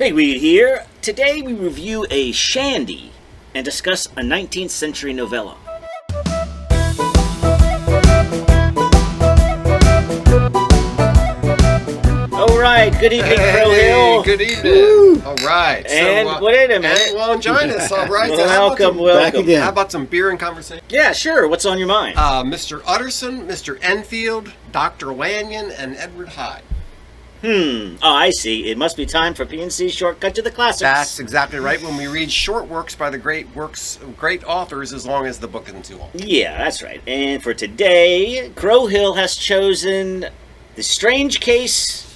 Hey, Reed here. Today we review a shandy and discuss a 19th century novella. All right, good evening, Crow Hill. Good evening. Woo. All right. And wait a minute. And Longinus. All right. Welcome. Back again. How about some beer and conversation? Yeah, sure. What's on your mind? Mr. Utterson, Mr. Enfield, Dr. Lanyon, and Edward Hyde. Oh, I see. It must be time for P&C's shortcut to the classics. That's exactly right. When we read short works by the great authors, as long as the book isn't too long. Yeah, that's right. And for today, Crow Hill has chosen The Strange Case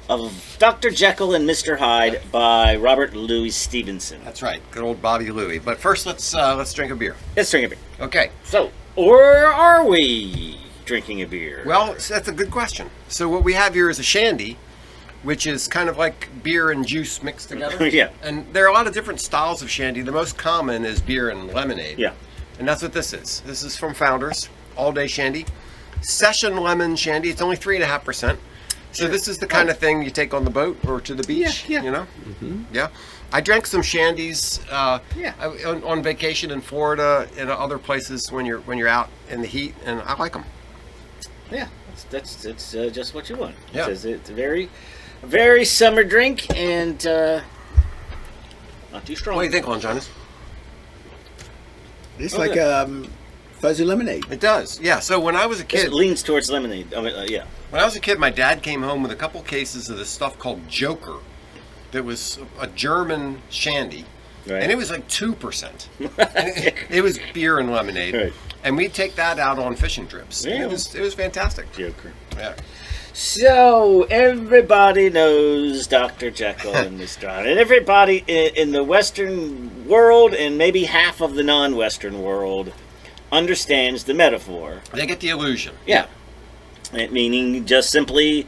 of Dr. Jekyll and Mr. Hyde by Robert Louis Stevenson. That's right. Good old Bobby Louie. But first, let's drink a beer. Let's drink a beer. Okay. So, or are we drinking a beer? Well, that's a good question. So what we have here is a shandy, which is kind of like beer and juice mixed together. Yeah. And there are a lot of different styles of shandy. The most common is beer and lemonade. Yeah. And that's what this is. This is from Founders, all day shandy. Session lemon shandy. It's only 3.5%. So this is the kind of thing you take on the boat or to the beach. Yeah. You know. Mm-hmm. Yeah. I drank some shandies on vacation in Florida and other places when you're out in the heat, and I like them. Yeah, that's just what you want. Yeah. It's a very summer drink and not too strong. What do you think, Longinus? It's like fuzzy lemonade. It does. Yeah. So when I was a kid, It leans towards lemonade. I mean, yeah. when I was a kid, my dad came home with a couple cases of this stuff called Joker. That was a German shandy, Right. and it was like 2%. It was beer and lemonade, Right. and we'd take that out on fishing trips. Yeah. And it was fantastic. Joker. Yeah. So everybody knows Dr. Jekyll and Mr. Hyde, and everybody in the Western world and maybe half of the non-Western world understands the metaphor. They get the illusion. Yeah, meaning just simply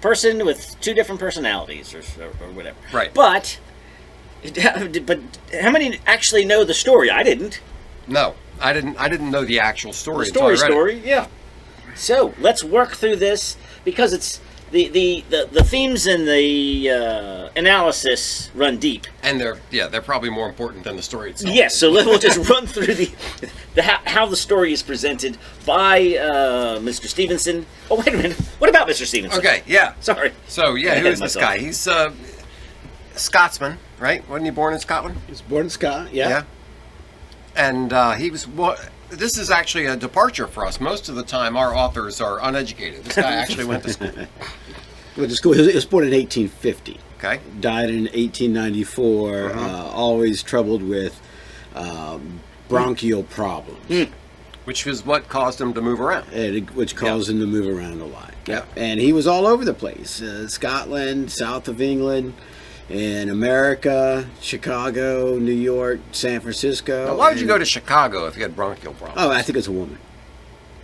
person with two different personalities or whatever. Right. But how many actually know the story? I didn't. No, I didn't know the actual story. The until I read it. story, yeah. So let's work through this because it's the themes and the analysis run deep. And they're probably more important than the story itself. Yes, so we'll just run through how the story is presented by Mr. Stevenson. Oh, wait a minute. What about Mr. Stevenson? Okay. Yeah. Sorry. So yeah, who is this myself. guy? He's a Scotsman, right? Wasn't he born in Scotland? He was born in Scotland, yeah. And he was this is actually a departure for us. Most of the time, our authors are uneducated. This guy actually went to school. Went to school. He was born in 1850. Okay. Died in 1894. Always troubled with bronchial problems, Which was what caused him to move around. which caused him to move around a lot. Yeah. And he was all over the place. Scotland, south of England, in America, Chicago, New York, San Francisco. Now, why would you go to Chicago if you had bronchial problems? Oh, I think it's a woman.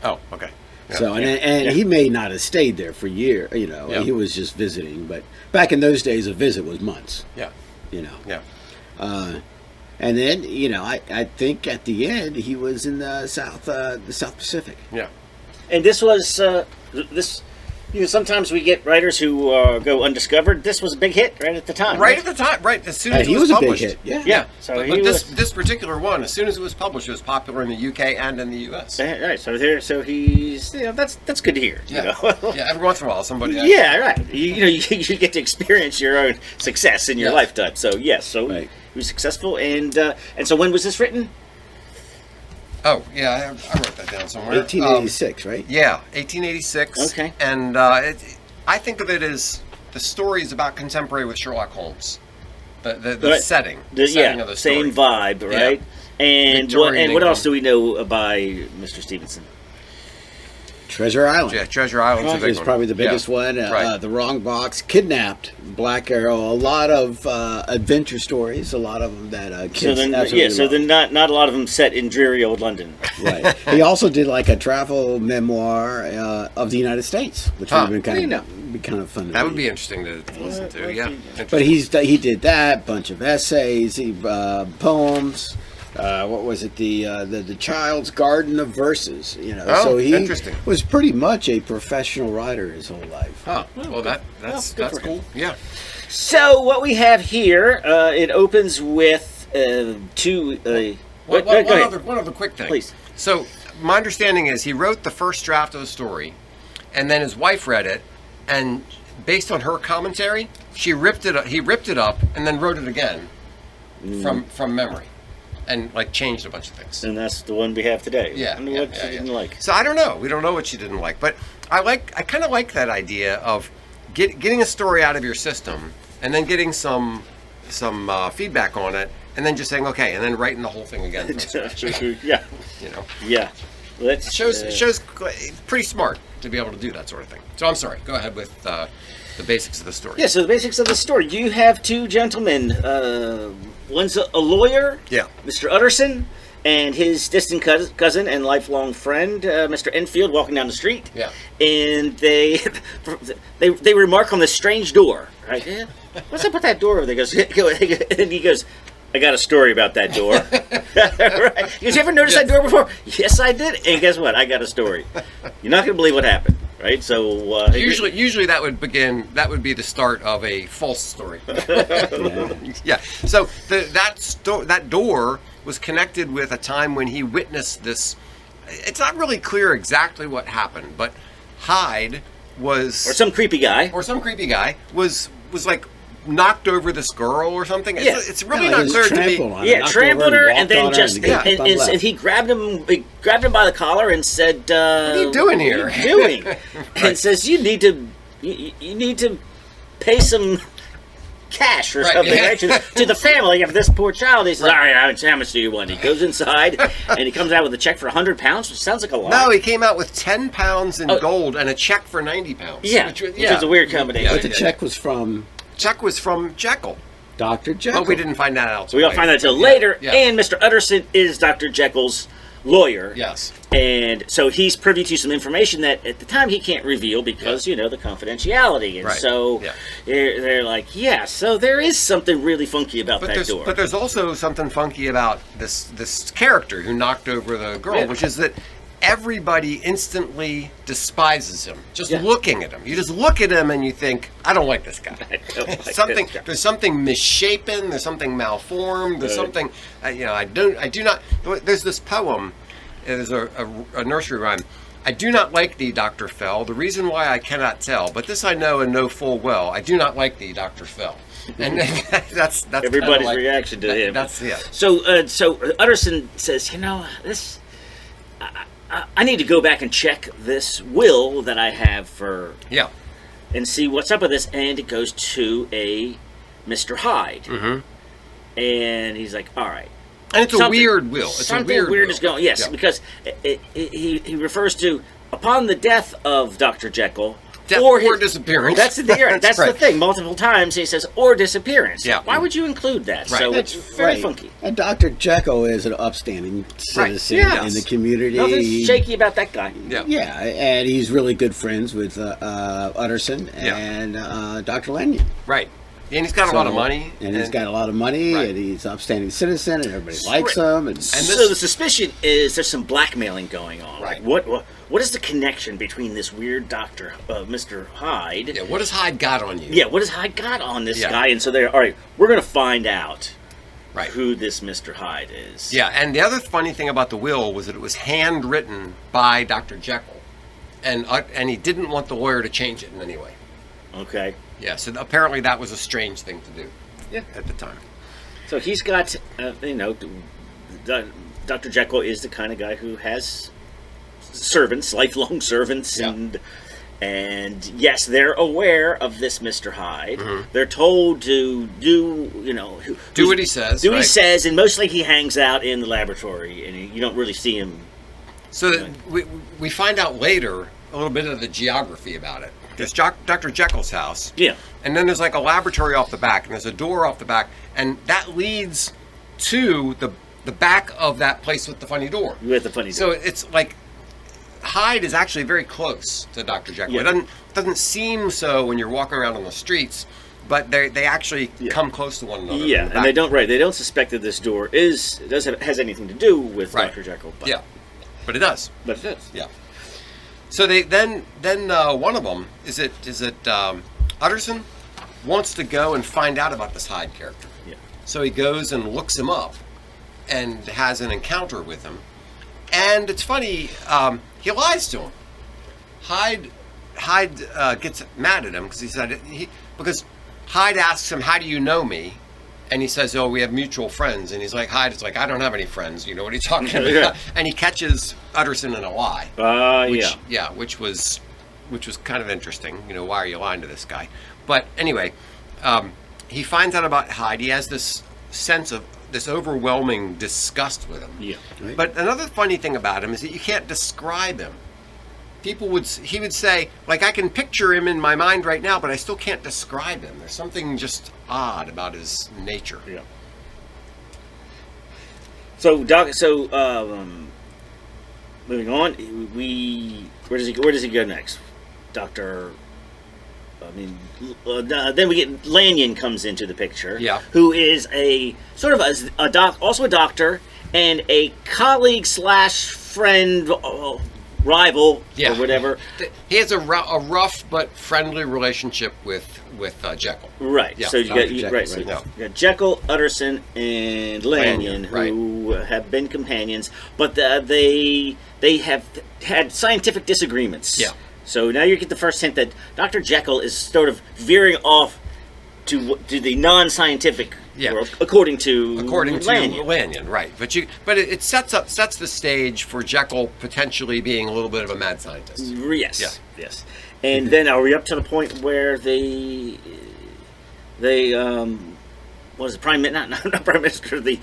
Oh, okay. Yeah. So and he may not have stayed there for years. You know, Yeah. he was just visiting. But back in those days, a visit was months. Yeah. You know. Yeah. And then I think at the end he was in the South Pacific. Yeah. And this was this. Sometimes we get writers who go undiscovered. This was a big hit right at the time. Right at the time, right as soon as He it was was a published. big hit. Yeah. Yeah. So But he was. this particular one, as soon as it was published, it was popular in the UK and in the US. Right. So he's. That's good to hear. Yeah. You know? Yeah. Every once in a while, somebody. Yeah, right. You get to experience your own success in your Yes. lifetime. So yes, so Right. he was successful, and so when was this written? Oh, yeah. I wrote that down somewhere. 1886, right? Yeah, 1886. Okay. And I think of it as the story is about contemporary with Sherlock Holmes. The Right. setting. The setting of the story. same vibe, right? And Victorian what else England. do we know by Mr. Stevenson? Treasure Island. Yeah, Treasure Island's a big Is one. probably the biggest Yeah. one. Right. The Wrong Box, Kidnapped, Black Arrow. A lot of adventure stories. A lot of them that kids absolutely So love. then not a lot of them set in dreary old London. Right. He also did like a travel memoir of the United States, which would have been kind of fun. To That would read. be interesting to listen to. Yeah. But he did that bunch of essays, poems. What was it? The Child's Garden of Verses. Oh, so he interesting. was pretty much a professional writer his whole life. Huh. Well, that's good for cool. Yeah. So what we have here, it opens with One other quick thing. Please. So my understanding is he wrote the first draft of the story, and then his wife read it, and based on her commentary, he ripped it up, and then wrote it again from memory, and like changed a bunch of things. And that's the one we have today. Yeah, And what she didn't like. So I don't know. We don't know what she didn't like, but I kind of like that idea of getting a story out of your system, and then getting some feedback on it, and then just saying okay, and then writing the whole thing again from scratch. Yeah. You know. Yeah. It shows pretty smart to be able to do that sort of thing. So I'm sorry. Go ahead with the basics of the story. Yeah, so the basics of the story. You have two gentlemen. One's a lawyer, Yeah. Mr. Utterson, and his distant cousin and lifelong friend, Mr. Enfield, walking down the street. Yeah. And they remark on this strange door. Right? Yeah. What's up with that door over there? And he goes, I got a story about that door. Right? He goes, you ever noticed that door before? Yes, I did. And guess what? I got a story. You're not going to believe what happened. Right, so usually that would be the start of a false story. Yeah. So that door was connected with a time when he witnessed this. It's not really clear exactly what happened, but Hyde was or some creepy guy was like knocked over this girl or something. Yeah. It's really not clear to me. Yeah, trampled her and then just and he grabbed him by the collar and said, "What are you doing here?" What are you doing? And says, "You need to pay some cash or something right, to the family of this poor child." He says, "All right, how much do you want?" He goes inside and he comes out with a check for £100, which sounds like a lot. No, he came out with £10 in gold and a check for £90. Yeah, which is a weird combination. But the check was from Jekyll. Dr. Jekyll. But we didn't find that out. So we don't find that until later. Yeah. And Mr. Utterson is Dr. Jekyll's lawyer. Yes. And so he's privy to some information that at the time he can't reveal because, the confidentiality. And so they're like, so there is something really funky about that door. But there's also something funky about this character who knocked over the girl, which is that everybody instantly despises him. Just looking at him. You just look at him and you think, I don't like this guy. There's something misshapen, there's something malformed, there's something, I do not, there's this poem, there's a nursery rhyme. I do not like thee, Dr. Fell, the reason why I cannot tell, but this I know and know full well, I do not like thee, Dr. Fell. And that's everybody's reaction to him. So Utterson says, this, I need to go back and check this will that I have and see what's up with this. And it goes to a Mr. Hyde. Mm-hmm. And he's like, all right. And it's a weird will. Something weird is going, yes, because he refers to, upon the death of Dr. Jekyll, or disappearance. That's the thing. Multiple times he says, or disappearance. Yeah. Why would you include that? Right. So it's very funky. And Dr. Jekyll is an upstanding citizen in the community. Nothing shaky about that guy. Yeah, and he's really good friends with Utterson and Dr. Lanyon. Right. And he's got a lot of money. And he's got a lot of money, and he's an upstanding citizen, and everybody likes him. And so the suspicion is there's some blackmailing going on. Right. Like what is the connection between this weird doctor, Mr. Hyde? Yeah, what has Hyde got on you? Yeah, what has Hyde got on this guy? And so they're, all right, we're going to find out who this Mr. Hyde is. Yeah, and the other funny thing about the will was that it was handwritten by Dr. Jekyll. And he didn't want the lawyer to change it in any way. Okay. Yeah, so apparently that was a strange thing to do at the time. So he's got, Dr. Jekyll is the kind of guy who has servants, lifelong servants, and yes, they're aware of this Mr. Hyde. Mm-hmm. They're told to do what he says. He says, and mostly he hangs out in the laboratory, and you don't really see him. So we find out later a little bit of the geography about it. There's Dr. Jekyll's house. Yeah. And then there's like a laboratory off the back, and there's a door off the back, and that leads to the back of that place with the funny door. With the funny door. So it's like Hyde is actually very close to Dr. Jekyll. Yeah. It doesn't seem so when you're walking around on the streets, but they actually come close to one another. Yeah, and they don't suspect that this door has anything to do with Dr. Jekyll. But but it does. But it does. Yeah. So they then one of them is it Utterson? wants to go and find out about this Hyde character. Yeah. So he goes and looks him up and has an encounter with him. And it's funny, he lies to him. Hyde gets mad at him because Hyde asks him, "How do you know me?" And he says, "Oh, we have mutual friends." And he's like, Hyde is like, "I don't have any friends. You know what he's talking about?" Yeah. And he catches Utterson in a lie. Which was kind of interesting. You know, why are you lying to this guy? But anyway, he finds out about Hyde. He has this sense of this overwhelming disgust with him. Yeah. Right. But another funny thing about him is that you can't describe him. He would say, like, I can picture him in my mind right now, but I still can't describe him. There's something just odd about his nature. Yeah. So moving on, where does he go next? Then we get Lanyon comes into the picture. Yeah. Who is a sort of also a doctor and a colleague / friend, rival, Yeah. or whatever. He has a rough but friendly relationship with Jekyll. Right. Yeah, So you Dr. got Jekyll, right. So right. you got Jekyll, Utterson, and Lanyon, Lanyon, who have been companions, but they have had scientific disagreements. Yeah. So now you get the first hint that Dr. Jekyll is sort of veering off to the non-scientific Yeah. world, according to Lanyon. Lanyon. Right? But it sets the stage for Jekyll potentially being a little bit of a mad scientist. Yes. Yeah. Yes. And then are we up to the point where they what is it, not prime minister, the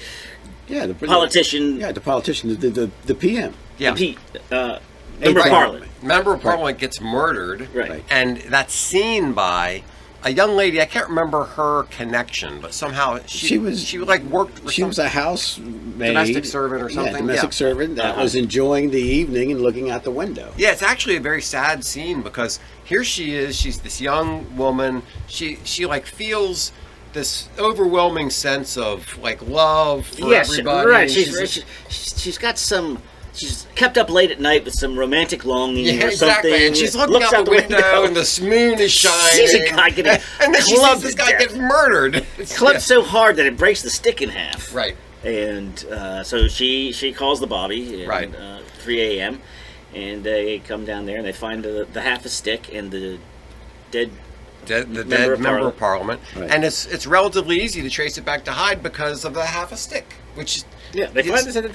politician, Yeah, the politician, the PM. Yeah. member of Right. parliament. Member of Parliament gets murdered, Right. and that's seen by a young lady. I can't remember her connection, but somehow she like worked. For She was a housemaid, domestic servant or something? Yeah, domestic Yeah. servant that was enjoying the evening and looking out the window. Yeah, it's actually a very sad scene because here she is. She's this young woman. She like feels this overwhelming sense of like love for everybody. Right. and She's got some. She's kept up late at night with some romantic longing Yeah, or something. exactly. And she's looking looks out the window, and the moon is shining. Sees a guy getting and then she clubbed sees this to guy death. get murdered. clubbed so hard that it breaks the stick in half. Right. And so she calls the Bobby at Right. 3 a.m. and they come down there and they find the half a stick and the dead member of Parliament. Right. And it's relatively easy to trace it back to Hyde because of the half a stick, which they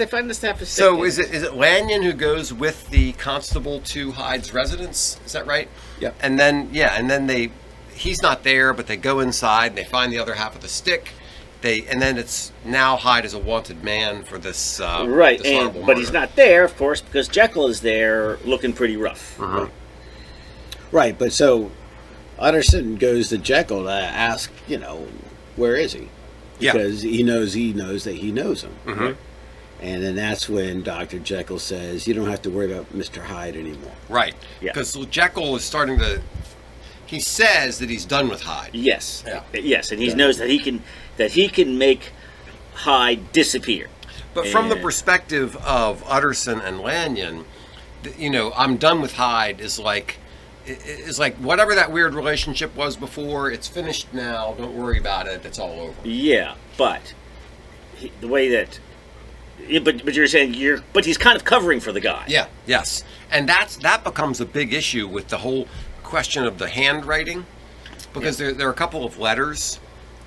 find this half a stick. so is it Lanyon who goes with the constable to Hyde's residence? Is that right? Yep. And then he's not there, but they go inside and they find the other half of the stick. And then it's now Hyde is a wanted man for this right, this horrible but he's murder. not there, of course, because Jekyll is there looking pretty rough. Mhm. Right, but so Utterson goes to Jekyll to ask, where is he? Yeah. Because he knows that he knows him. Mhm. And then that's when Dr. Jekyll says, you don't have to worry about Mr. Hyde anymore. Right. Yeah. Because Jekyll is starting to. He says that he's done with Hyde. Yes, Yeah. yes, and he knows that he can make Hyde disappear. But from the And- perspective of Utterson and Lanyon, I'm done with Hyde is like whatever that weird relationship was before, it's finished now. Don't worry about it. It's all over. Yeah, but the way that, but you're saying but he's kind of covering for the guy. Yeah. Yes. And that becomes a big issue with the whole question of the handwriting, because there are a couple of letters,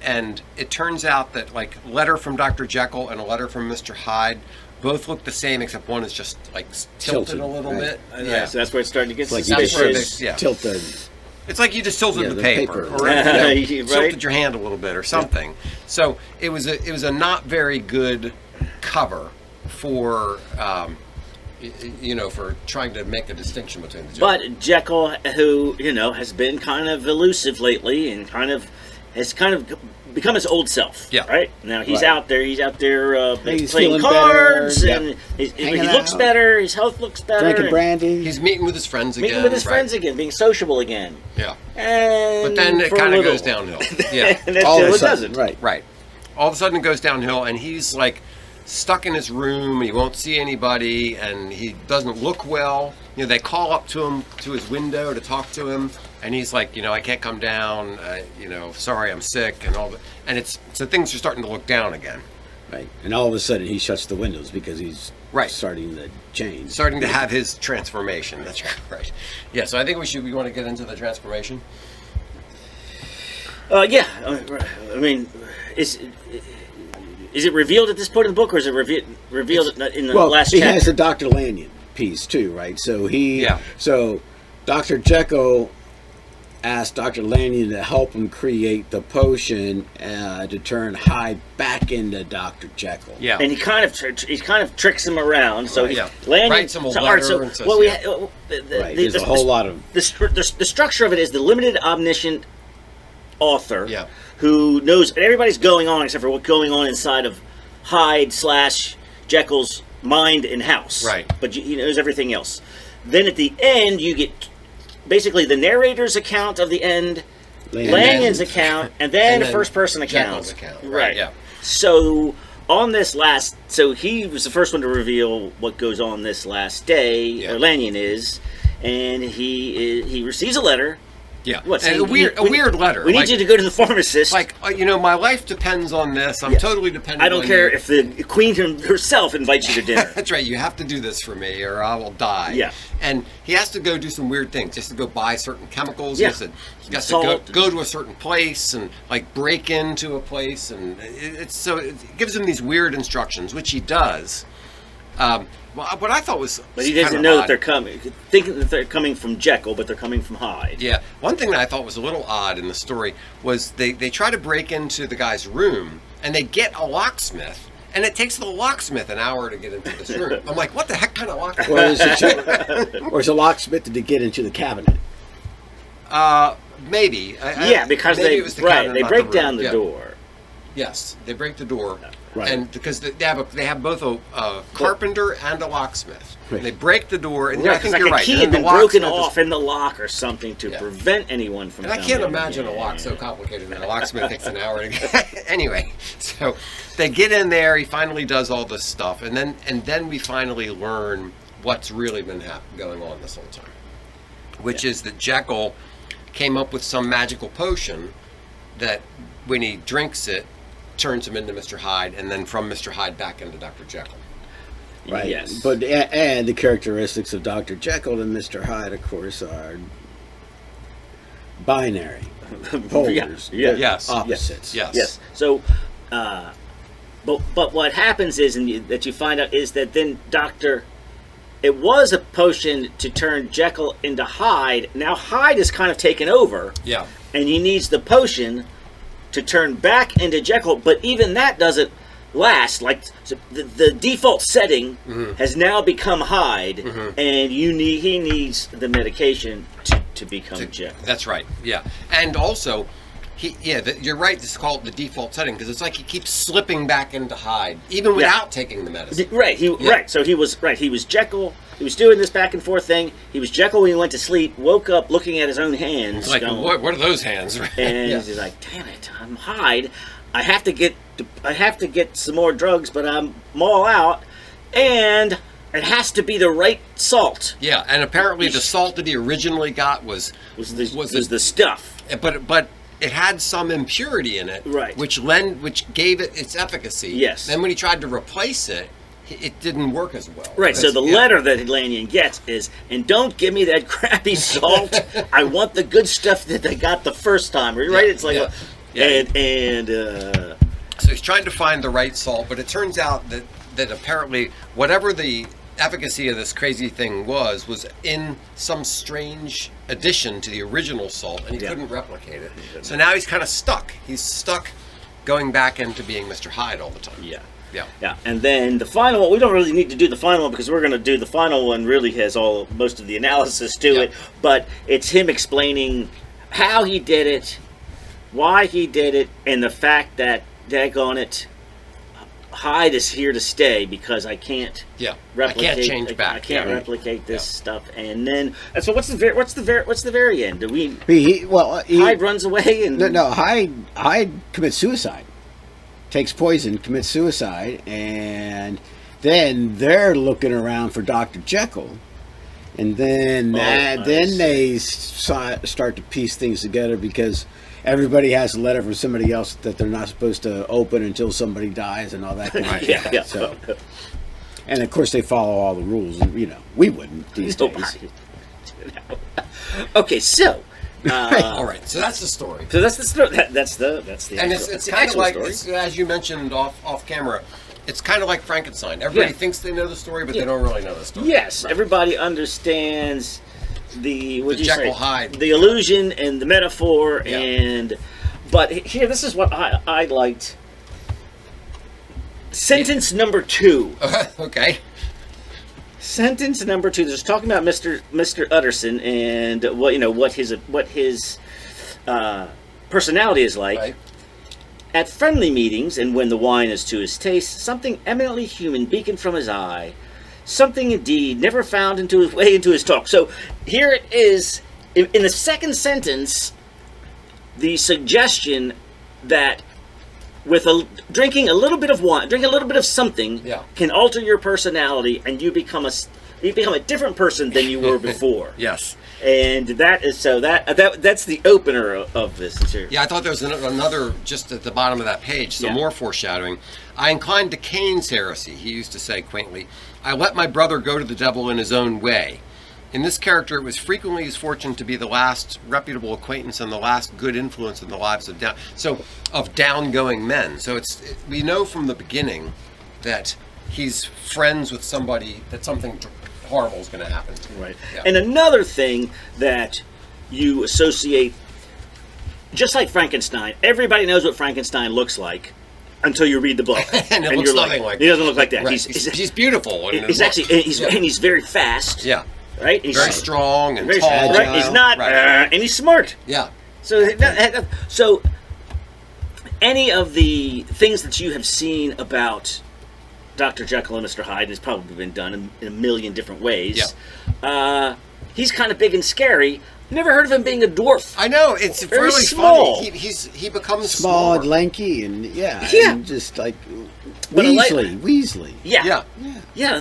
and it turns out that like letter from Dr. Jekyll and a letter from Mr. Hyde both look the same, except one is just like tilted a little right. bit. Yeah, so that's where it's starting to get Like you That's where suspicious. yeah. tilt the... It's like you just tilted Yeah, the the paper, paper. or Right. tilted your hand a little bit, or something. So it was a not very good cover for for trying to make a distinction between the two. But Jekyll, who has been kind of elusive lately, and has become his old self. Yeah. Right now he's Right. out there. He's out there He's playing feeling cards, better, and he Hanging looks out. better. His health looks better. Drinking and brandy. He's meeting with his friends again. meeting with his right. friends again, being sociable again. Yeah. And But then it for a kind of little goes downhill. Yeah. and All until of a it sudden, doesn't. right. Right. All of a sudden it goes downhill, and he's like stuck in his room. He won't see anybody, and he doesn't look well. They call up to him to his window to talk to him, And he's like, I can't come down. Sorry, I'm sick, and all that. And so things are starting to look down again. Right. And all of a sudden he shuts the windows because he's right. starting to change. Starting to have his transformation. That's right. Yeah, so I think we want to get into the transformation. Yeah. I mean, is it revealed at this point in the book, or is it revealed in the last chapter? He has the Dr. Lanyon piece too, right? So so Dr. Jekyll asked Dr. Lanyon to help him create the potion to turn Hyde back into Dr. Jekyll. Yeah, and he kind of tricks him around. So Lanyon writes him a letter. And says, there's a whole lot of the structure of it is the limited omniscient author who knows everybody's going on except for what's going on inside of Hyde / Jekyll's mind and house. Right. But he knows everything else. Then at the end, you get basically the narrator's account of the end, Lanyon's account, and then the first person account. Right. Yeah. So on this so he was the first one to reveal what goes on this last day, or Lanyon is, and he receives a letter. Yeah, and a weird letter. We need you to go to the pharmacist. My life depends on this. I'm totally dependent on I don't care if the queen herself invites you to dinner. That's right. You have to do this for me or I will die. Yeah. And he has to go do some weird things. He has to go buy certain chemicals. Yeah. He has to go to a certain place and break into a place. And it gives him these weird instructions, which he does. What I thought was But he doesn't know that they're coming. Thinking that they're coming from Jekyll, but they're coming from Hyde. Yeah. One thing that I thought was a little odd in the story was they try to break into the guy's room, and they get a locksmith, and it takes the locksmith an hour to get into this room. I'm like, what the heck kind of locksmith? Or is a locksmith to get into the cabinet? Maybe. Because they break down the door. Yes, they break the door. Right. And because they have both a carpenter and a locksmith. Right. They break the door, and I think you're right. A key had been broken off in the lock or something to prevent anyone from. And I can't imagine a lock so complicated that a locksmith takes an hour to get. Anyway, so they get in there. He finally does all this stuff, and then we finally learn what's really been going on this whole time, which is that Jekyll came up with some magical potion that, when he drinks it, turns him into Mr. Hyde, and then from Mr. Hyde back into Dr. Jekyll. Right. Yes. But and the characteristics of Dr. Jekyll and Mr. Hyde, of course, are binary, polars, yes, opposites. Yes. So, but what happens is, that you find out is that then it was a potion to turn Jekyll into Hyde. Now Hyde is kind of taken over. Yeah. And he needs the potion to turn back into Jekyll, but even that doesn't last. The default setting has now become Hyde, and he needs the medication to become Jekyll. That's right. Yeah, and also, you're right. This is called the default setting because it's like he keeps slipping back into Hyde even without taking the medicine. Right. Right. So he was right. He was Jekyll. He was doing this back and forth thing. He was Jekyll when he went to sleep. Woke up looking at his own hands. Like, what are those hands? And he's like, "Damn it! I'm Hyde. I have to get some more drugs, but I'm all out, and it has to be the right salt." Yeah, and apparently the salt that he originally got was the stuff. But it had some impurity in it, right? Which gave it its efficacy. Yes. Then when he tried to replace it, it didn't work as well. Right, so the letter that Lanyon gets is, and don't give me that crappy salt. I want the good stuff that they got the first time. Right? It's like, so he's trying to find the right salt, but it turns out that apparently whatever the efficacy of this crazy thing was in some strange addition to the original salt, and he couldn't replicate it. So now he's kind of stuck. He's stuck going back into being Mr. Hyde all the time. Yeah, and then the final one, we don't really need to do the final one because we're going to do the final one really has most of the analysis to it, but it's him explaining how he did it, why he did it, and the fact that, daggone it, Hyde is here to stay because I can't replicate. I can't change back. I can't replicate this stuff. And then, so what's the very end? Do we? Hyde runs away and no. Hyde commits suicide. Takes poison, commits suicide, and then they're looking around for Dr. Jekyll, And then they start to piece things together because everybody has a letter from somebody else that they're not supposed to open until somebody dies and all that kind of thing. Yeah. So, and of course they follow all the rules. You know, we wouldn't these days. Okay, so. All right, so that's the story. So that's the story. That's the. And it's kind of like, as you mentioned off camera, it's kind of like Frankenstein. Everybody thinks they know the story, but they don't really know the story. Yes, everybody understands the Jekyll Hyde, the illusion and the metaphor, but here, this is what I liked. Sentence number 2. Okay. Sentence number 2. There's talking about Mr. Utterson and what his personality is like. Right. At friendly meetings, and when the wine is to his taste, something eminently human beaconed from his eye. Something indeed never found his way into his talk. So here it is in the second sentence, the suggestion that with drinking a little bit of wine, drinking a little bit of something, can alter your personality, and you become a different person than you were before. Yes. And that's the opener of this series. Yeah, I thought there was another just at the bottom of that page, some more foreshadowing. I inclined to Cain's heresy. He used to say quaintly, "I let my brother go to the devil in his own way." In this character, it was frequently his fortune to be the last reputable acquaintance and the last good influence in the lives of downgoing men. So we know from the beginning that he's friends with somebody, that something horrible is going to happen to. Right. Yeah. And another thing that you associate, just like Frankenstein, everybody knows what Frankenstein looks like until you read the book. And it looks nothing like he doesn't look like that. Right. He's beautiful. And he's very fast. Yeah. Right? He's very strong and tall. Right? He's not, and he's smart. Yeah. So any of the things that you have seen about Dr. Jekyll and Mr. Hyde has probably been done in a million different ways. Yeah. He's kind of big and scary. Never heard of him being a dwarf. I know, it's very really small. Funny. He becomes small smaller. and lanky, and and just like Weasley. Yeah,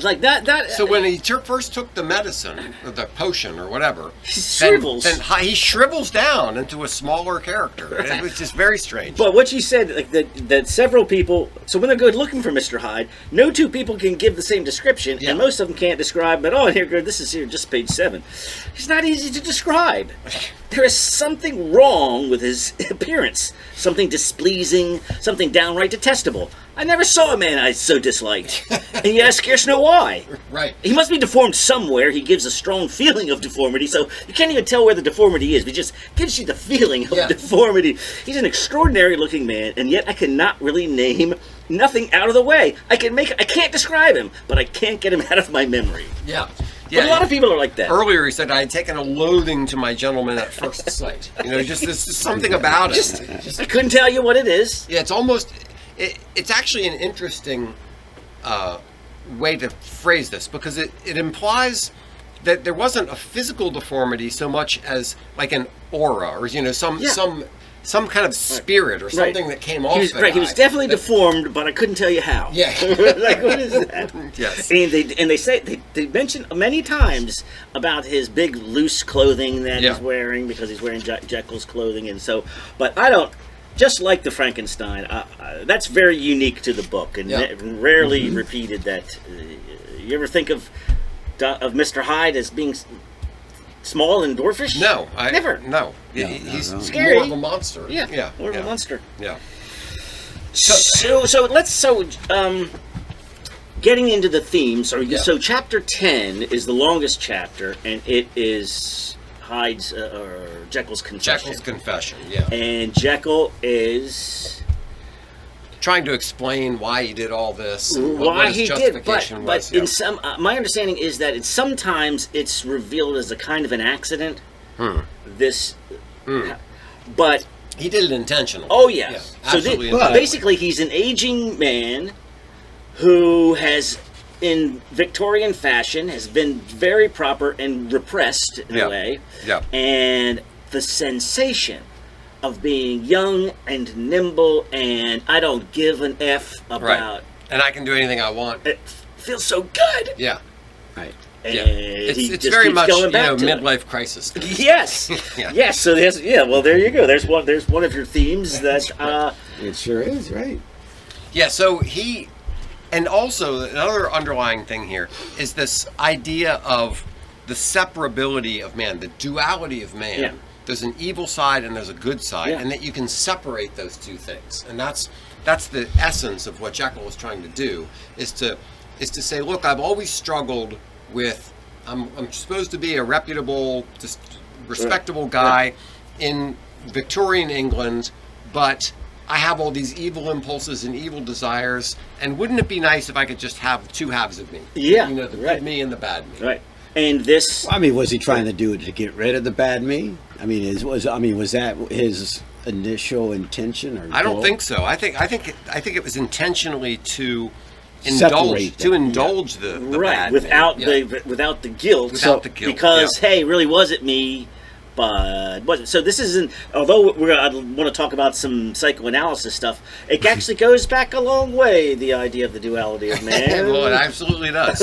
like that. So when he first took the medicine, or the potion, or whatever, he shrivels. Then he shrivels down into a smaller character. It was just very strange. But what you said, like that several people. So when they go looking for Mr. Hyde, no two people can give the same description, and most of them can't describe. But this is just page 7. He's not easy to describe. There is something wrong with his appearance, something displeasing, something downright detestable. I never saw a man I so disliked, and yet I scarce know why. Right. He must be deformed somewhere. He gives a strong feeling of deformity, so you can't even tell where the deformity is. He just gives you the feeling of deformity. He's an extraordinary-looking man, and yet I cannot really name nothing out of the way. I can't describe him, but I can't get him out of my memory. Yeah. But a lot of people are like that. Earlier he said, I had taken a loathing to my gentleman at first sight. Just there's something about it. I couldn't tell you what it is. Yeah, it's almost... It's actually an interesting way to phrase this, because it implies that there wasn't a physical deformity so much as like an aura, or some kind of spirit or something that came off the guy. He was definitely deformed, but I couldn't tell you how. Yeah. Like, what is that? Yes. And they say they mention many times about his big loose clothing that he's wearing, because he's wearing Jekyll's clothing, and so. But I don't. Just like the Frankenstein, that's very unique to the book, and rarely repeated. That you ever think of Mr. Hyde as being small and dwarfish? No, never. No, he's scary. More of a monster. Yeah, more of a monster. Yeah. So getting into the themes. So chapter 10 is the longest chapter, and it is Hyde's or Jekyll's confession. Jekyll's confession, yeah. And Jekyll is trying to explain why he did all this, and why what his he justification did. was. But in some, my understanding is that sometimes it's revealed as a kind of an accident. But he did it intentionally. Oh yes. Yeah, so basically, he's an aging man who has, in Victorian fashion, has been very proper and repressed in a way. Yeah. And the sensation of being young and nimble and I don't give an F about... Right. And I can do anything I want. It feels so good. Yeah. Right. It's very much midlife crisis. Yes, yes. So well, there you go. There's one of your themes that. It sure is, right? Yeah. So and also another underlying thing here is this idea of the separability of man, the duality of man. Yeah. There's an evil side and there's a good side, and that you can separate those two things, and that's the essence of what Jekyll is trying to do. Is to say, look, I've always struggled with. I'm supposed to be a reputable, just respectable guy in Victorian England, but I have all these evil impulses and evil desires. And wouldn't it be nice if I could just have two halves of me? Yeah, the good me and the bad me. Right. And this. I mean, was he trying to do it to get rid of the bad me? I mean, was that his initial intention? Or I don't think so. I think it was intentionally to indulge the bad without the guilt. Because hey, really was it me? But wasn't. So this isn't. Although I want to talk about some psychoanalysis stuff, it actually goes back a long way. The idea of the duality of man. Well, it absolutely does.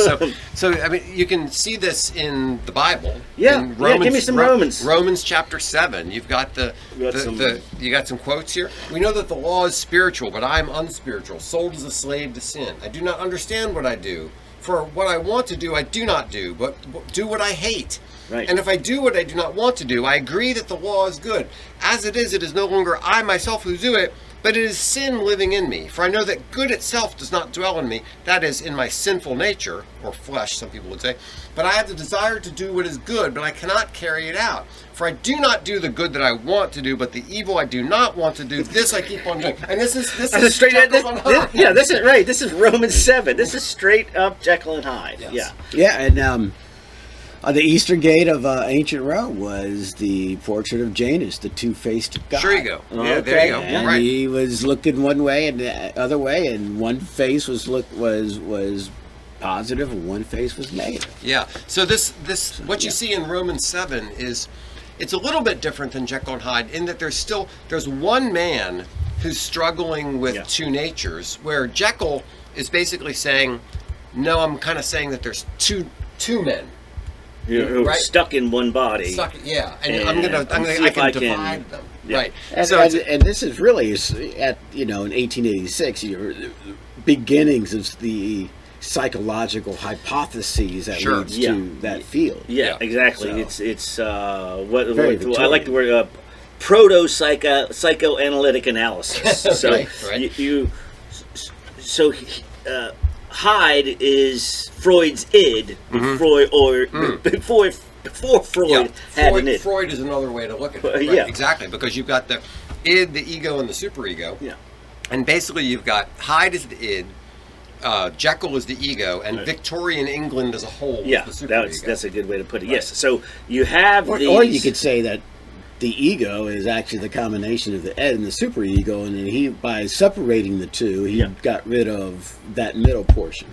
So I mean, you can see this in the Bible. Yeah, give me some Romans. Romans chapter 7. You've got you got some quotes here. We know that the law is spiritual, but I am unspiritual, sold as a slave to sin. I do not understand what I do. For what I want to do, I do not do, but do what I hate. Right. And if I do what I do not want to do, I agree that the law is good. As it is no longer I myself who do it, but it is sin living in me. For I know that good itself does not dwell in me, that is, in my sinful nature, or flesh, some people would say. But I have the desire to do what is good, but I cannot carry it out. For I do not do the good that I want to do, but the evil I do not want to do, this I keep on doing. And this is straight Hyde. This is right. This is Romans 7. This is straight up Jekyll and Hyde. Yes. Yeah. And the eastern gate of ancient Rome was the portrait of Janus, the two-faced god. Sure you go. Yeah, there you go. And right. he was looking one way and the other way, and one face was positive and one face was negative. Yeah. So what you see in Romans 7 is it's a little bit different than Jekyll and Hyde in that there's one man who's struggling with two natures, where Jekyll is basically saying, no, I'm kind of saying that there's two men. You're stuck in one body. And I can divide them. Yeah. Right. And this is really at in 1886, beginnings of the psychological hypotheses that leads to that field. Yeah, exactly. So, it's what I like the word proto psychoanalytic analysis. So right. Hyde is Freud's id before Freud had an id. Freud is another way to look at it. Right? Exactly, because you've got the id, the ego, and the superego. Yeah. And basically you've got Hyde is the id, Jekyll is the ego, and Victorian England as a whole is the superego. That's a good way to put it. Right. Yes. So you have or you could say that the ego is actually the combination of the id and the superego, and then by separating the two, he got rid of that middle portion.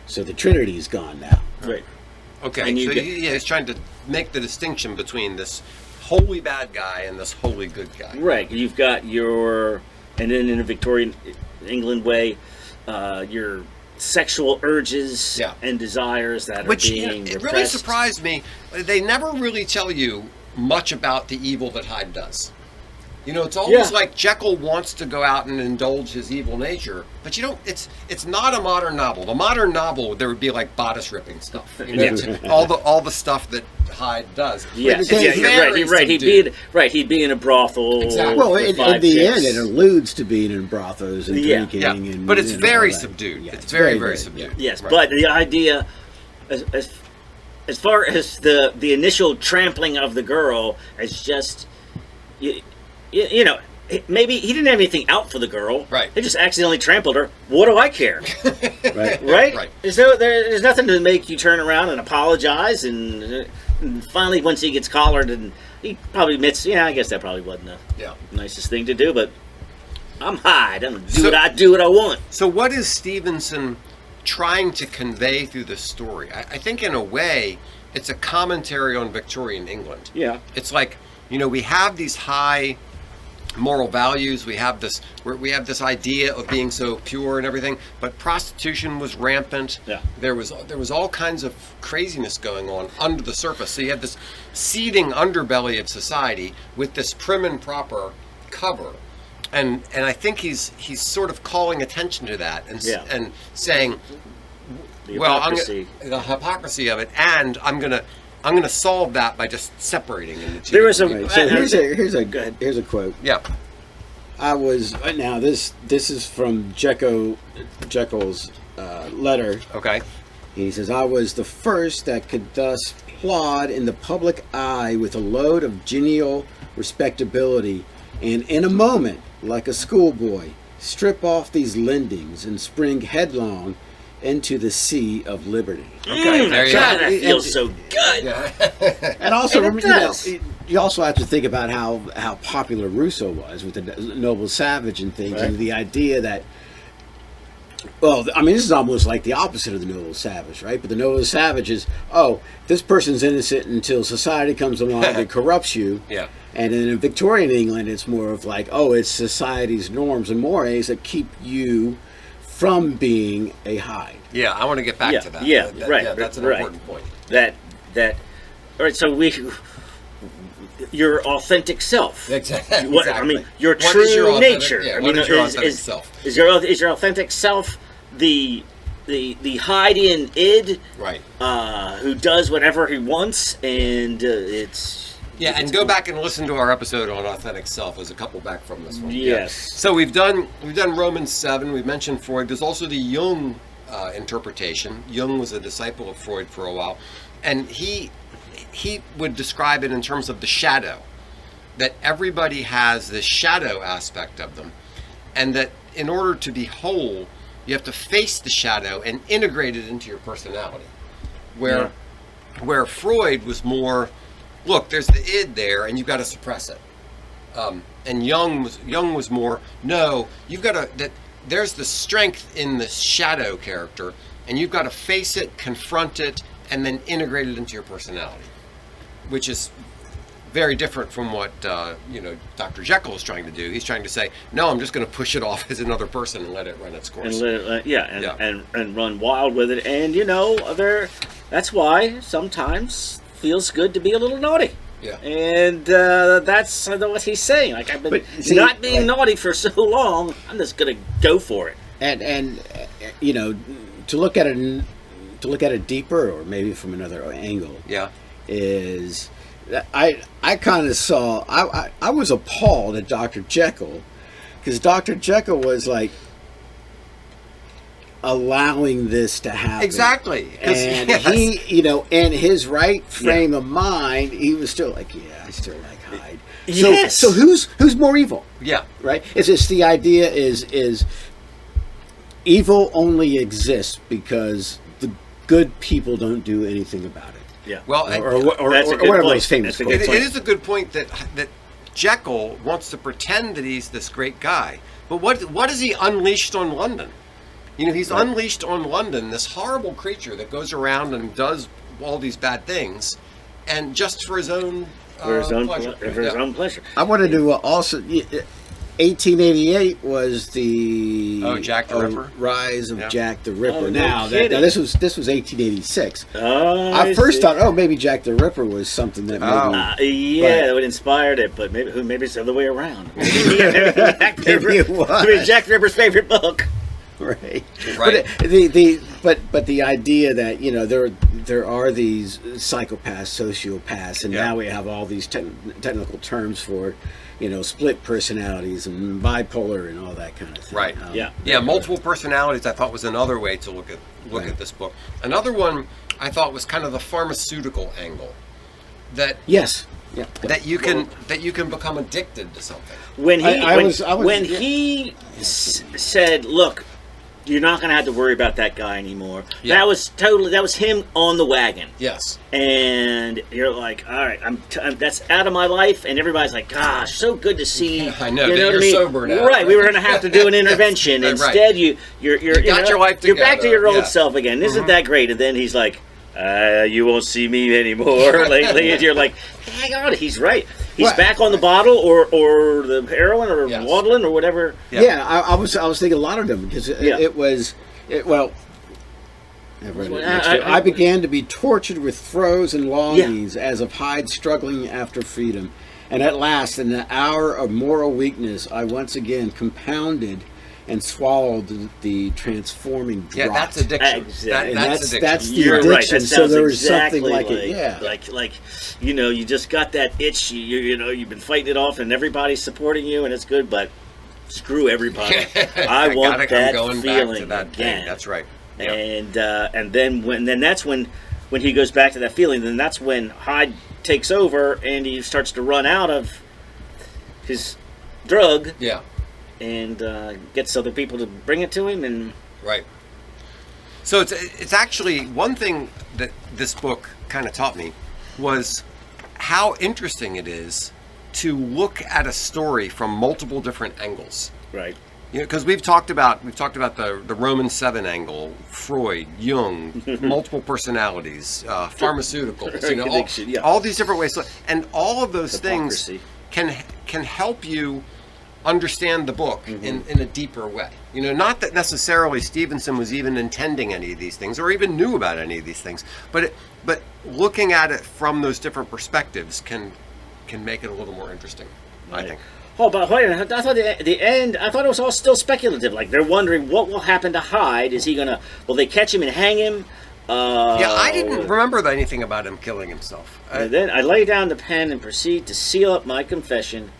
So the Trinity's gone now. Right. Okay. And he's trying to make the distinction between this wholly bad guy and this wholly good guy. Right. You've got and then in a Victorian England way, your sexual urges and desires that are being repressed. It really surprised me. They never really tell you much about the evil that Hyde does. It's almost like Jekyll wants to go out and indulge his evil nature, but it's not a modern novel. The modern novel, there would be like bodice ripping stuff. All the stuff that Hyde does. Yes, He'd be in a brothel. Exactly. Well, in the end, it alludes to being in brothels and drinking. Yeah. And, but it's very subdued. Yeah, it's very, very subdued. Yes, but the idea, as far as the initial trampling of the girl, as just maybe he didn't have anything out for the girl. Right. He just accidentally trampled her. What do I care? Right. Right. There's nothing to make you turn around and apologize. And finally, once he gets collared, and he probably admits, I guess that probably wasn't the nicest thing to do. But I'm Hyde. I'm gonna do what I want. So what is Stevenson trying to convey through this story? I think in a way, it's a commentary on Victorian England. Yeah. It's like, we have these high moral values. We have this idea of being so pure and everything, but prostitution was rampant. Yeah. There was all kinds of craziness going on under the surface. So you have this seething underbelly of society with this prim and proper cover. And I think he's sort of calling attention to that and saying, the hypocrisy of it, and I'm gonna solve that by just separating into two. There is a so here's a quote. Yeah. This is from Jekyll's letter. Okay. He says, I was the first that could thus plod in the public eye with a load of genial respectability, and in a moment, like a schoolboy, strip off these lendings and spring headlong into the sea of liberty. Okay, there you go. That feels so good. Yeah. And also, you also have to think about how popular Rousseau was with the noble savage and things, and the idea that, well, I mean, this is almost like the opposite of the noble savage, right? But the noble savage is, this person's innocent until society comes along and corrupts you. Yeah. And in Victorian England, it's more of like, it's society's norms and mores that keep you from being a Hyde. Yeah, I want to get back to that. Yeah, right. Yeah, that's an important point. That. All right. So your authentic self. Exactly. I mean, your true nature. Yeah, what is your authentic self? Is your authentic self the Hydean id? Right. Who does whatever he wants, and it's. Yeah, and go back and listen to our episode on authentic self. There's a couple back from this one. Yes. Yeah. So we've done Romans 7. We've mentioned Freud. There's also the Jung interpretation. Jung was a disciple of Freud for a while, and he would describe it in terms of the shadow, that everybody has this shadow aspect of them, and that in order to be whole, you have to face the shadow and integrate it into your personality. Where Freud was more, look, there's the id there, and you've got to suppress it. And Jung was more, no, you've got to, there's the strength in the shadow character, and you've got to face it, confront it, and then integrate it into your personality, which is very different from what Dr. Jekyll is trying to do. He's trying to say, no, I'm just going to push it off as another person and let it run its course. And run wild with it. And that's why sometimes feels good to be a little naughty. Yeah. And that's what he's saying. Like, I've been not being naughty for so long, I'm just going to go for it. And to look at it deeper, or maybe from another angle. Yeah. Is I kind of saw, I was appalled at Dr. Jekyll, because Dr. Jekyll was like allowing this to happen. Exactly. And he, in his right frame of mind, he was still like, I still like Hyde. So who's more evil? Yeah. Right? It's just the idea is evil only exists because the good people don't do anything about it. Yeah. Well, or that's a good one of point. those famous quotes. It is a good point that Jekyll wants to pretend that he's this great guy, but what is he unleashed on London? He's unleashed on London, this horrible creature that goes around and does all these bad things, and just for his own pleasure. I wanted to also. 1888 was the Jack the Ripper? Rise of Jack the Ripper. Oh, now this was 1886. I first thought, maybe Jack the Ripper was something that maybe that would inspired it, but maybe it's the other way around. Maybe it was. Maybe Jack the Ripper's favorite book. Right. Right. But the idea that there are these psychopaths, sociopaths, and now we have all these technical terms for split personalities and bipolar and all that kind of thing. Right. Multiple personalities I thought was another way to look at this book. Another one I thought was kind of the pharmaceutical angle. That that you can become addicted to something. When he said, "Look, you're not going to have to worry about that guy anymore." Yeah. That was him on the wagon. Yes. And you're like, all right, that's out of my life, and everybody's like, gosh, so good to see. I know. You're sober now. Right. We were going to have to do an intervention. Instead, you're your life together. You're back to your old self again. Isn't that great? And then he's like, you won't see me anymore lately. And you're like, hang on, he's right. He's back on the bottle or the heroin or maudlin or whatever. Yeah, I was thinking a lot of them because I began to be tortured with throes and longings as of Hyde struggling after freedom. And at last, in the hour of moral weakness, I once again compounded and swallowed the transforming draught. Yeah, that's addiction. Exactly. That's addiction. That's the You're addiction. right. That So there was exactly something like it. Yeah. Like you just got that itch. You've been fighting it off, and everybody's supporting you, and it's good. But screw everybody. I want that going feeling back to that again. thing. That's right. Yeah. And then that's when he goes back to that feeling. Then that's when Hyde takes over, and he starts to run out of his drug. Yeah. And gets other people to bring it to him, and right. So it's actually one thing that this book kind of taught me was how interesting it is to look at a story from multiple different angles. Right. You know, because we've talked about the Roman 7 angle, Freud, Jung, multiple personalities, pharmaceuticals, you know, all these different ways, and all of those things can help you understand the book in a deeper way. You know, not that necessarily Stevenson was even intending any of these things or even knew about any of these things, but looking at it from those different perspectives can make it a little more interesting, I think. Oh, but wait a minute. I thought the end, I thought it was all still speculative. Like, they're wondering what will happen to Hyde. Is he gonna, will they catch him and hang him? Yeah, I didn't remember anything about him killing himself. And then I lay down the pen and proceed to seal up my confession,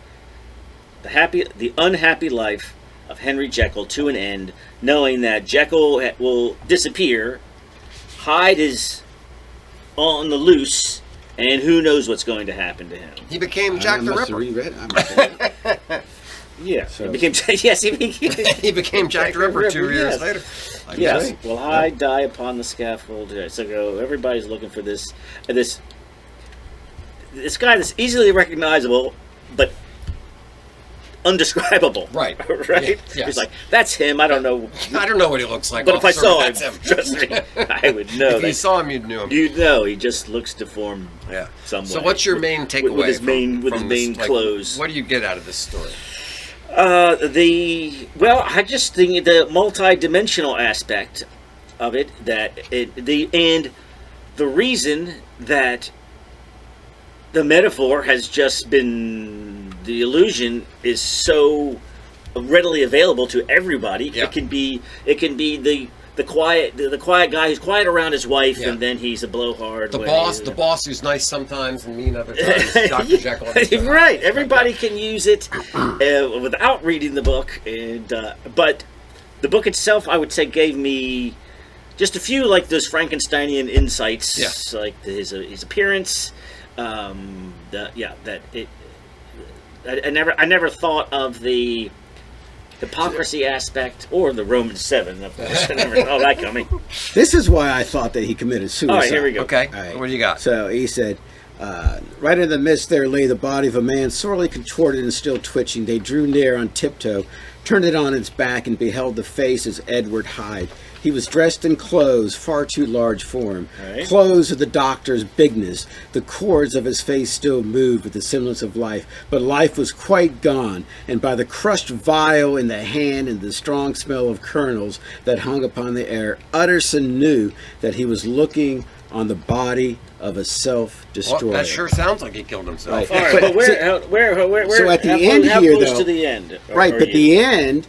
the unhappy life of Henry Jekyll to an end, knowing that Jekyll will disappear, Hyde is on the loose, and who knows what's going to happen to him. He became Jack the Ripper. Yeah, so. He became Jack the Ripper 2 years later. Yes. Will Hyde die upon the scaffold? So everybody's looking for this guy that's easily recognizable, but undescribable. Right. Right? Yeah, yes. He's like, that's him. I don't know. I don't know what he looks like. But if I saw him, him. Trust me, I would know. If you saw him, you'd know him. You'd know. He just looks deformed. Yeah. Some way. So what's your main takeaway with his main this, clothes? What do you get out of this story? I just think the multi-dimensional aspect of it, and the reason that the metaphor has just been, the illusion is so readily available to everybody. Yeah. It can be the quiet guy who's quiet around his wife, and then he's a blowhard. The boss who's nice sometimes and mean other times. Dr. Jekyll and Mr. Right. Everybody can use it without reading the book, but the book itself, I would say, gave me just a few like those Frankensteinian insights, like his appearance. I never thought of the hypocrisy aspect or the Roman 7, of course. I never saw that coming. This is why I thought that he committed suicide. All right, here we go. Okay, right. What do you got? So he said, right in the midst there lay the body of a man sorely contorted and still twitching. They drew near on tiptoe, turned it on its back, and beheld the face as Edward Hyde. He was dressed in clothes far too large for him. Right. Clothes of the doctor's bigness. The cords of his face still moved with the semblance of life, but life was quite gone, and by the crushed vial in the hand and the strong smell of kernels that hung upon the air, Utterson knew that he was looking on the body of a self-destroyer. Well, that sure sounds like he killed himself. Right. All right, but where? So at the end how here, close though, to the end? Right, but the end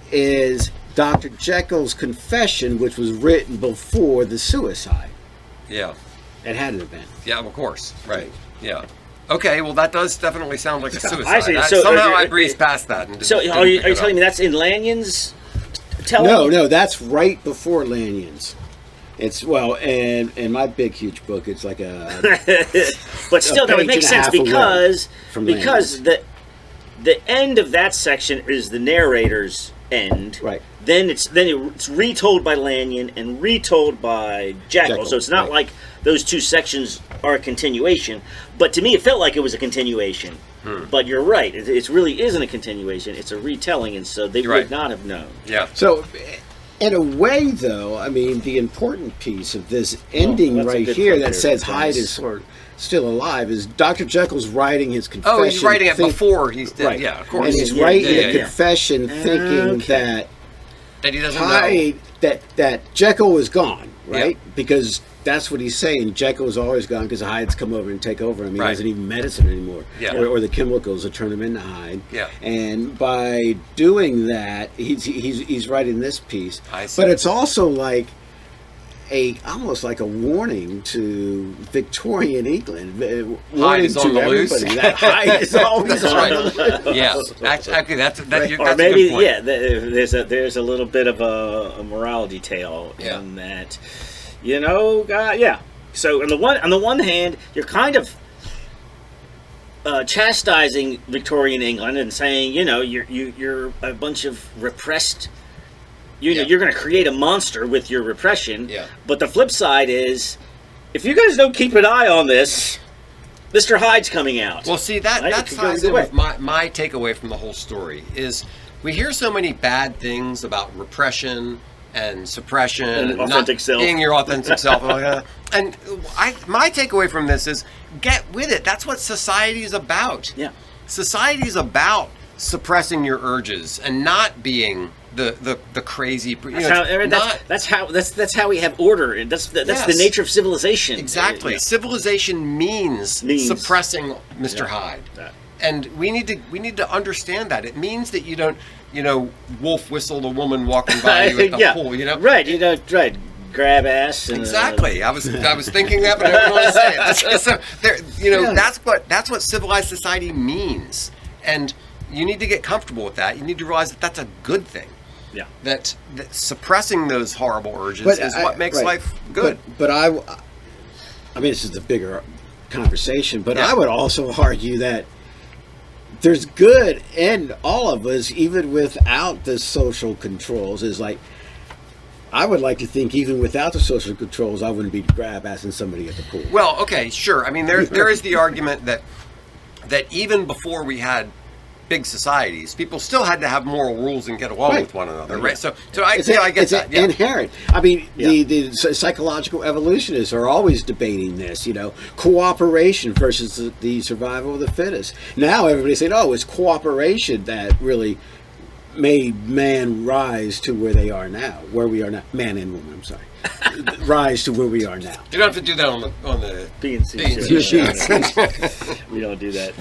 is Dr. Jekyll's confession, which was written before the suicide. Yeah. It had to have been. Yeah, of course. Right. Yeah. Okay, well, that does definitely sound like a suicide. I see. So, somehow I breezed past that. And are you telling me that's in Lanyon's telling? No, that's right before Lanyon's. It's, well, and in my big, huge book, it's like a... But still, that would make sense because the end of that section is the narrator's end. Right. Then it's retold by Lanyon and retold by Jekyll. So it's not like those two sections are a continuation. But to me, it felt like it was a continuation. But you're right. It really isn't a continuation. It's a retelling, and so they would not have known. Yeah. So In a way, though, I mean, the important piece of this ending right here that says Hyde is still alive is Dr. Jekyll's writing his confession. Oh, he's writing it before he's dead. Right. Yeah, of course. And he's writing a confession thinking that he doesn't Hyde, know. That Jekyll was gone, right? Yep. Because that's what he's saying. Jekyll is always gone because Hyde's come over and take over him. He doesn't even medicine anymore, or the chemicals that turn him into Hyde. Yeah. And by doing that, he's writing this piece. I see. But it's also like almost like a warning to Victorian England. Hyde is on the loose. That Hyde is always on the loose. Yeah, actually, that's or maybe, a good point. There's a little bit of a morality tale in that. So on the one hand, you're kind of chastising Victorian England and saying, you're a bunch of repressed. You're going to create a monster with your repression. Yeah. But the flip side is, if you guys don't keep an eye on this, Mr. Hyde's coming out. Well, see, that ties in with my takeaway from the whole story is we hear so many bad things about repression and suppression and authentic self. Being your authentic self. And my takeaway from this is get with it. That's what society is about. Yeah. Society is about suppressing your urges and not being the crazy. That's how we have order, and that's the nature of civilization. Exactly. Civilization means suppressing Mr. Hyde. And we need to understand that. It means that you don't, wolf whistle the woman walking by you at the pool, Right, grab ass. And, exactly. I was thinking that, but I didn't want to say it. That's what civilized society means. And you need to get comfortable with that. You need to realize that that's a good thing. Yeah. That suppressing those horrible urges is what makes life good. But I mean, this is the bigger conversation, but I would also argue that there's good in all of us, even without the social controls. Is like, I would like to think even without the social controls, I wouldn't be grab assing somebody at the pool. Well, okay, sure. I mean, there is the argument that even before we had big societies, people still had to have moral rules and get along with one another, right? So I get that. Yeah. Inherent. I mean, the psychological evolutionists are always debating this, cooperation versus the survival of the fittest. Now everybody's saying, it's cooperation that really made man rise to where we are now. Man and woman, I'm sorry. Rise to where we are now. You don't have to do that on the B&C. We don't do that.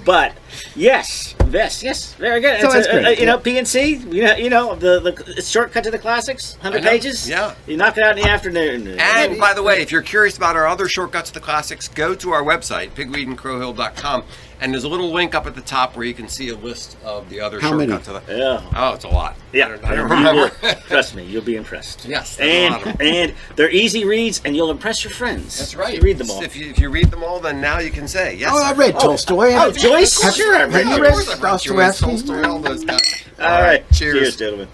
But yes, very good. So that's great. P&C. The shortcut to the classics, 100 pages. Yeah, you knock it out in the afternoon. And by the way, if you're curious about our other shortcuts to the classics, go to our website, pigweedandcrowhill.com. And there's a little link up at the top where you can see a list of the other shortcuts. Oh, it's a lot. Yeah, I don't remember. Trust me, you'll be impressed. Yes, and they're easy reads, and you'll impress your friends. That's right. You read them all. If you read them all, then now you can say yes. I read Tolstoy. Joyce. Sure, Have you read Dostoevsky? Tolstoy, all those guys. All right. Cheers, gentlemen.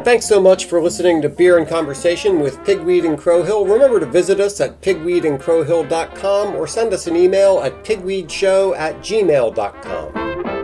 Thanks so much for listening to Beer and Conversation with Pigweed and Crowhill. Remember to visit us at pigweedandcrowhill.com or send us an email at pigweedshow@gmail.com.